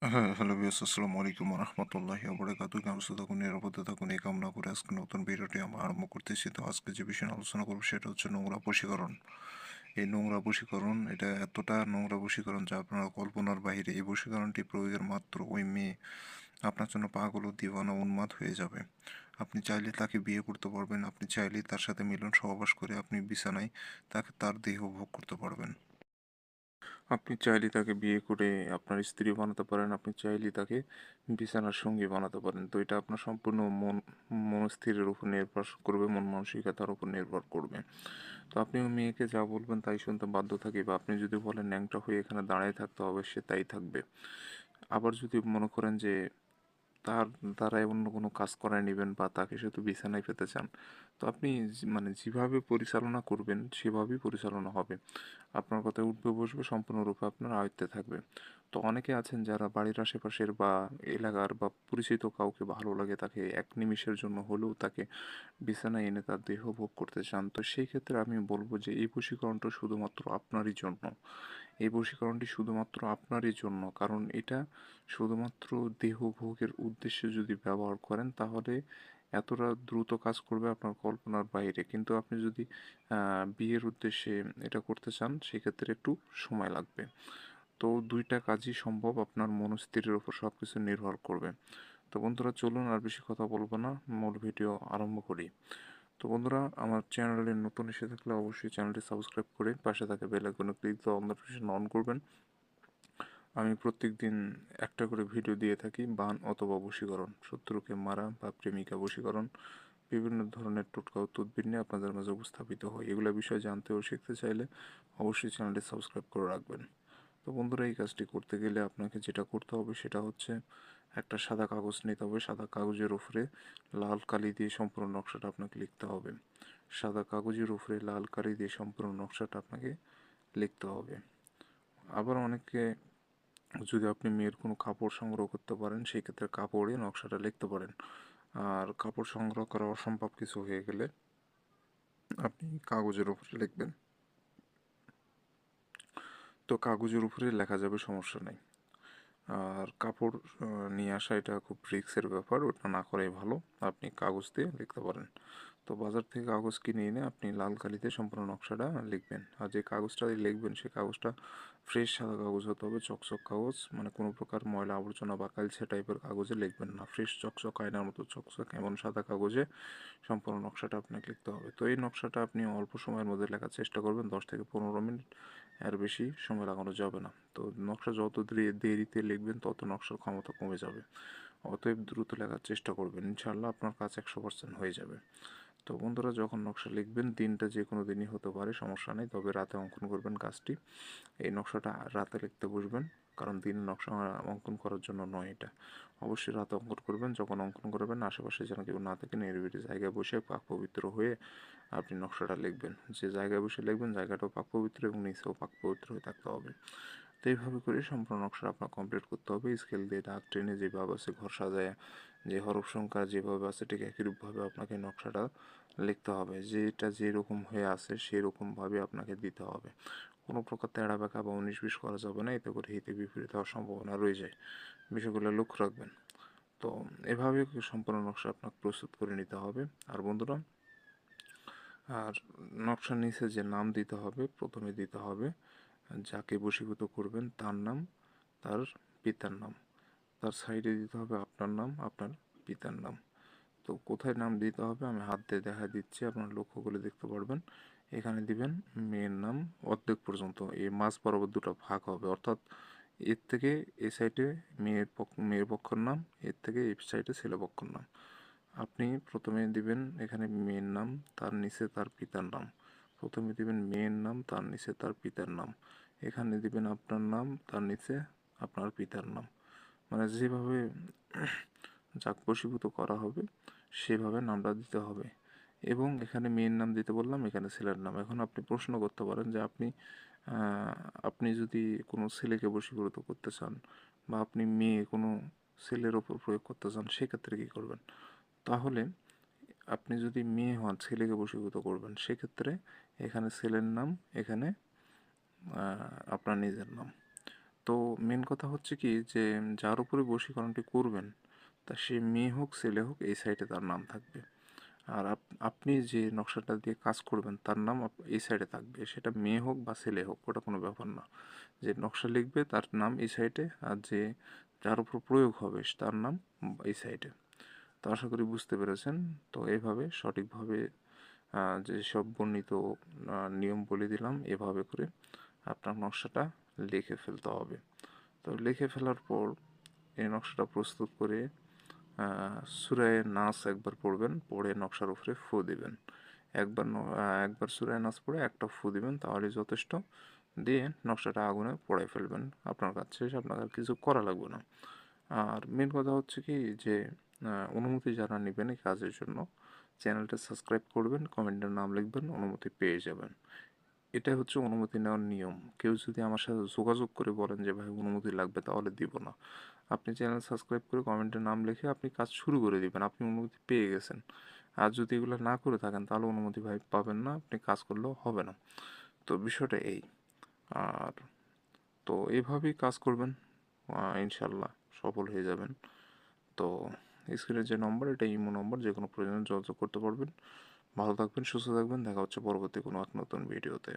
হ্যাঁ, hello viewers, আসসালামু আলাইকুম ওয়া রাহমাতুল্লাহি ওয়া বারাকাতুহু। কেমন আছো? থাকুন, নিরাপদে থাকুন এই কামনা করে আজকে নতুন ভিডিওটি আমরা আরম্ভ করতেছি। তো আজকে যে বিষয়ে আলোচনা করবো সেটা হচ্ছে নোংরা বশীকরণ। এই নোংরা বশীকরণ, এটা এতটা নোংরা বশীকরণ যা আপনার কল্পনার বাইরে। এই বশীকরণটি প্রয়োগের মাত্র ওই মেয়ে আপনার জন্য পাগল ও দিওয়ানা উন্মাদ হয়ে যাবে। আপনি চাইলে তাকে বিয়ে করতে পারবেন, আপনি চাইলে তার সাথে মিলন সহবাস করে আপনি বিছানায় তার দেহ ভোগ করতে পারবেন। আপনি চাইলে তাকে বিয়ে করে আপনার স্ত্রী বানাতে পারেন, আপনি চাইলে তাকে বিছানার সঙ্গী বানাতে পারেন। তো এটা আপনার সম্পূর্ণ মনস্থিরের উপর নির্ভর করবে, মন মানসিকতার উপর নির্ভর করবে। তো আপনি ওই মেয়েকে যা বলবেন তাই শুনতে বাধ্য থাকি, বা আপনি যদি বলেন ন্যাংটা হয়ে এখানে দাঁড়িয়ে থাকতে হবে, সে তাই থাকবে। আবার যদি মনে করেন যে তার দ্বারাই অন্য কোনো কাজ করায় নেবেন বা তাকে শুধু বিছানায় পেতে চান, তো আপনি মানে যেভাবে পরিচালনা করবেন সেভাবেই পরিচালনা হবে। আপনার কথায় উঠবে বসবে সম্পূর্ণরূপে আপনার আয়ত্তে থাকবে। তো অনেকে আছেন যারা বাড়ির আশেপাশের বা এলাকার বা পরিচিত কাউকে ভালো লাগে, তাকে এক নিমিষের জন্য হলেও তাকে বিছানায় এনে তার দেহ ভোগ করতে চান। তো সেই ক্ষেত্রে আমি বলবো যে এই বশীকরণটা শুধুমাত্র আপনারই জন্য। এই বশীকরণটি শুধুমাত্র আপনারই জন্য, কারণ এটা শুধুমাত্র দেহ ভোগের উদ্দেশ্যে যদি ব্যবহার করেন তাহলে এতটা দ্রুত কাজ করবে আপনার কল্পনার বাইরে। কিন্তু আপনি যদি বিয়ের উদ্দেশ্যে এটা করতে চান সেক্ষেত্রে একটু সময় লাগবে। তো দুইটা কাজই সম্ভব, আপনার মনস্থিরের উপর সব কিছু নির্ভর করবে। তো বন্ধুরা, চলুন আর বেশি কথা বলবো না, মূল ভিডিও আরম্ভ করি। তো বন্ধুরা, আমার চ্যানেলে নতুন এসে থাকলে অবশ্যই চ্যানেলটি সাবস্ক্রাইব করে পাশে থাকা বেল আইকনে ক্লিক দিয়ে অল নোটিফিকেশন অন করবেন। আমি প্রত্যেকদিন একটা করে ভিডিও দিয়ে থাকি বান অথবা বশীকরণ, শত্রুকে মারা বা প্রেমিকা বশীকরণ, বিভিন্ন ধরনের টোটকা ও তদবির নিয়ে আপনাদের মাঝে উপস্থাপিত হয়। এগুলো বিষয়ে জানতে ও শিখতে চাইলে অবশ্যই চ্যানেলটি সাবস্ক্রাইব করে রাখবেন। তো বন্ধুরা, এই কাজটি করতে গেলে আপনাকে যেটা করতে হবে সেটা হচ্ছে একটা সাদা কাগজ নিতে হবে। সাদা কাগজের উপরে লাল কালি দিয়ে সম্পূর্ণ নকশাটা আপনাকে লিখতে হবে। সাদা কাগজের উপরে লাল কালি দিয়ে সম্পূর্ণ নকশাটা আপনাকে লিখতে হবে। আবার অনেকে, যদি আপনি মেয়ের কোনো কাপড় সংগ্রহ করতে পারেন সেই ক্ষেত্রে কাপড়ে নকশাটা লিখতে পারেন। আর কাপড় সংগ্রহ করা অসম্ভব কিছু হয়ে গেলে আপনি কাগজের উপরে লিখবেন। তো কাগজের উপরে লেখা যাবে, সমস্যা নেই। আর কাপড় নিয়ে আসা এটা খুব রিস্কের ব্যাপার, ওটা না করাই ভালো। আপনি কাগজ দিয়ে লিখতে পারেন। তো বাজার থেকে কাগজ কিনে এনে আপনি লাল কালিতে সম্পূর্ণ নকশাটা লিখবেন। আর যে কাগজটা দিয়ে লিখবেন সে কাগজটা ফ্রেশ সাদা কাগজ হতে হবে, চকচক কাগজ, মানে কোনো প্রকার ময়লা আবর্জনা বা কালচে টাইপের কাগজে লিখবেন না। ফ্রেশ চকচক আয়নার মতো চকচক এমন সাদা কাগজে সম্পূর্ণ নকশাটা আপনাকে লিখতে হবে। তো এই নকশাটা আপনি অল্প সময়ের মধ্যে লেখার চেষ্টা করবেন, 10 থেকে 15 মিনিট, এর বেশি সময় লাগানো যাবে না। তো নকশা যত দেরিতে লিখবেন তত নকশার ক্ষমতা কমে যাবে। অতএব দ্রুত লেখার চেষ্টা করবেন, ইনশাআল্লাহ আপনার কাজ 100% হয়ে যাবে। তো বন্ধুরা, যখন নকশা লিখবেন, দিনটা যে কোনো দিনই হতে পারে, সমস্যা নেই, তবে রাতে অঙ্কন করবেন কাজটি। এই নকশাটা রাতে লিখতে বসবেন, কারণ দিনে নকশা অঙ্কন করার জন্য নয় এটা। অবশ্যই রাতে অঙ্কন করবেন। যখন অঙ্কন করবেন আশেপাশে যেন কেউ না থাকে, নিরিবিলি জায়গায় বসে পাক পবিত্র হয়ে আপনি নকশাটা লিখবেন। যে জায়গায় বসে লিখবেন জায়গাটাও পাক পবিত্র এবং নিচেও পাক পবিত্র হয়ে থাকতে হবে। তো এইভাবে করে সম্পূর্ণ নকশা আপনার কমপ্লিট করতে হবে। স্কেল দিয়ে দাগ টেনে যেভাবে আছে ঘর সাজায়, যে হরফ সংখ্যা যেভাবে আছে ঠিক একইরূপভাবে আপনাকে নকশাটা লিখতে হবে। যেটা যেরকম হয়ে আছে সেরকমভাবে আপনাকে দিতে হবে। কোনো প্রকার তেড়া বেঁকা বা 19-20 করা যাবে না, এতে করে হিতে বিপরীত হওয়ার সম্ভাবনা রয়ে যায়। বিষয়গুলো লক্ষ্য রাখবেন। তো এভাবে সম্পূর্ণ নকশা আপনাকে প্রস্তুত করে নিতে হবে। আর বন্ধুরা, আর নকশার নিচে যে নাম দিতে হবে, প্রথমে দিতে হবে যাকে বশীভূত করবেন তার নাম, তার পিতার নাম। তার সাইডে দিতে হবে আপনার নাম, আপনার পিতার নাম। তো কোথায় নাম দিতে হবে আমি হাত দিয়ে দেখা দিচ্ছি, আপনারা লক্ষ্য করে দেখতে পারবেন। এখানে দিবেন মেয়ের নাম অর্ধেক পর্যন্ত, এই মাঝ বরাবর দুটো ভাগ হবে, অর্থাৎ এর থেকে এই সাইডে মেয়ের পক্ষের নাম, এর থেকে এই সাইডে ছেলে পক্ষের নাম। আপনি প্রথমে দিবেন এখানে মেয়ের নাম, তার নিচে তার পিতার নাম। প্রথমে দিবেন মেয়ের নাম, তার নিচে তার পিতার নাম। এখানে দিবেন আপনার নাম, তার নিচে আপনার পিতার নাম। মানে যেভাবে যাক বশীভূত করা হবে সেভাবে নামটা দিতে হবে। এবং এখানে মেয়ের নাম দিতে বললাম, এখানে ছেলের নাম। এখন আপনি প্রশ্ন করতে পারেন যে আহ, আপনি যদি কোনো ছেলেকে বশীভূত করতে চান বা আপনি মেয়ে কোনো ছেলের ওপর প্রয়োগ করতে চান সেক্ষেত্রে কী করবেন। তাহলে আপনি যদি মেয়ে হন, ছেলেকে বশীভূত করবেন, সেক্ষেত্রে এখানে ছেলের নাম, এখানে আপনার নিজের নাম। তো মেন কথা হচ্ছে কি যে যার উপরে বশীকরণটি করবেন তা সে মেয়ে হোক ছেলে হোক এই সাইডে তার নাম থাকবে। আর আপনি যে নকশাটা দিয়ে কাজ করবেন তার নাম এই সাইডে থাকবে, সেটা মেয়ে হোক বা ছেলে হোক ওটা কোনো ব্যাপার না। যে নকশা লিখবে তার নাম এই সাইডে, আর যে যার উপর প্রয়োগ হবে তার নাম এই সাইডে। তো আশা করি বুঝতে পেরেছেন। তো এইভাবে সঠিকভাবে যেসব বর্ণিত নিয়ম বলে দিলাম এভাবে করে আপনার নকশাটা লিখে ফেলতে হবে। তো লিখে ফেলার পর এই নকশাটা প্রস্তুত করে সূরায়ে নাস একবার পড়বেন, পড়ে নকশার উপরে ফু দিবেন। একবার সূরায়ে নাস পড়ে একটা ফু দিবেন, তাহলে যথেষ্ট। দিয়ে নকশাটা আগুনে পোড়ায় ফেলবেন, আপনার কাজ শেষ, আপনার আর কিছু করা লাগবে না। আর মেন কথা হচ্ছে কি যে অনুমতি যারা নেবেন এই কাজের জন্য চ্যানেলটা সাবস্ক্রাইব করবেন, কমেন্টের নাম লিখবেন, অনুমতি পেয়ে যাবেন। এটাই হচ্ছে অনুমতি নেওয়ার নিয়ম। কেউ যদি আমার সাথে যোগাযোগ করে বলেন যে ভাই অনুমতি লাগবে, তাহলে দিব না। আপনি চ্যানেল সাবস্ক্রাইব করে কমেন্টে নাম লিখে আপনি কাজ শুরু করে দিবেন, আপনি অনুমতি পেয়ে গেছেন। আর যদি এগুলো না করে থাকেন তাহলে অনুমতি ভাই পাবেন না, আপনি কাজ করলেও হবে না। তো বিষয়টা এই। আর তো এইভাবেই কাজ করবেন, ইনশাল্লাহ সফল হয়ে যাবেন। তো স্ক্রিনের যে নম্বর, এটা ইমো নম্বর, যে কোনো প্রয়োজনে যোগাযোগ করতে পারবেন। ভালো থাকবেন, সুস্থ থাকবেন, দেখা হচ্ছে পরবর্তী কোনো এক নতুন ভিডিওতে।